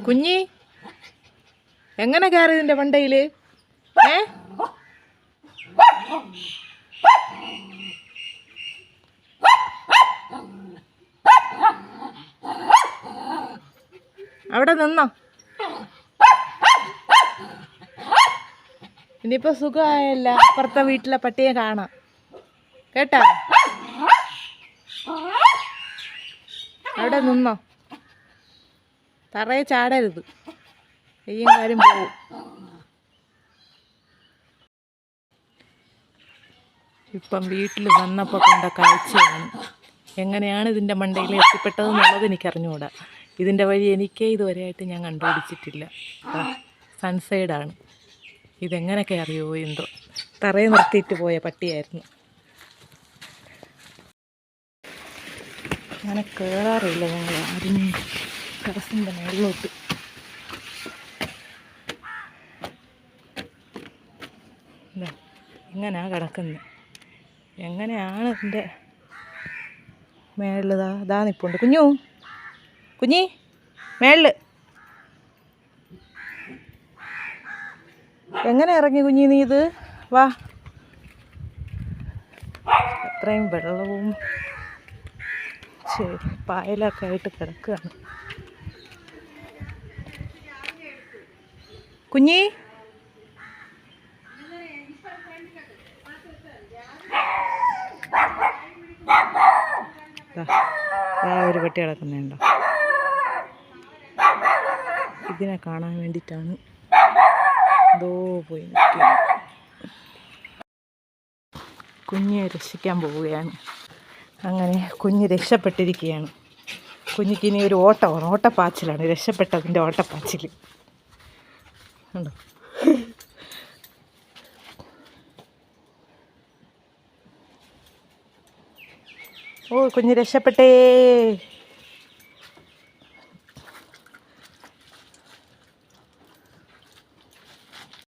കുഞ്ഞി എങ്ങനെ കയറി ഇതിൻ്റെ മണ്ടയിൽ? അവിടെ നിന്നോ. ഇനിയിപ്പോ സുഖമായല്ല, അപ്പുറത്തെ വീട്ടിലെ പട്ടിയെ കാണാം കേട്ടാ. അവിടെ നിന്നോ, തറയെ ചാടരുത്, കയ്യും കാര്യം പോവും. ഇപ്പം വീട്ടിൽ വന്നപ്പോൾ കണ്ട കാഴ്ചയാണ്. എങ്ങനെയാണ് ഇതിൻ്റെ മണ്ടയിൽ എത്തിപ്പെട്ടതെന്നുള്ളത് എനിക്കറിഞ്ഞുകൂടാ. ഇതിൻ്റെ വഴി എനിക്കേ ഇതുവരെയായിട്ട് ഞാൻ കണ്ടുപിടിച്ചിട്ടില്ല. സൺസൈഡാണ്. ഇതെങ്ങനെയൊക്കെ അറിയുമോ എന്തോ. തറയെ നിർത്തിയിട്ട് പോയ പട്ടിയായിരുന്നു. അങ്ങനെ കയറാറില്ല ഞങ്ങൾ ആരും ടെറസിൻ്റെ മേളിലോട്ട്. ഇങ്ങനെയാണ് കിടക്കുന്നത്. എങ്ങനെയാണ് ഇതിൻ്റെ മേളിൽ ഇതാ നിൽപ്പുണ്ട്. കുഞ്ഞി മേളിൽ എങ്ങനെ ഇറങ്ങി കുഞ്ഞി നീ? ഇത് വാ. അത്രയും വെള്ളവും പായലൊക്കെ ആയിട്ട് കിടക്കുകയാണ് കുഞ്ഞി. ഒരു പട്ടി കിടക്കുന്നുണ്ടോ? ഇതിനെ കാണാൻ വേണ്ടിയിട്ടാണ് എന്തോ പോയി നിൽക്കുന്നത്. കുഞ്ഞിനെ രക്ഷിക്കാൻ പോവുകയാണ്. അങ്ങനെ കുഞ്ഞ് രക്ഷപ്പെട്ടിരിക്കുകയാണ്. കുഞ്ഞിക്ക് ഇനി ഒരു ഓട്ടപ്പാച്ചിലാണ്. രക്ഷപ്പെട്ടതിൻ്റെ ഓട്ടപ്പാച്ചിൽ ഉണ്ടോ? ഓ കുഞ്ഞ് രക്ഷപ്പെട്ടേ.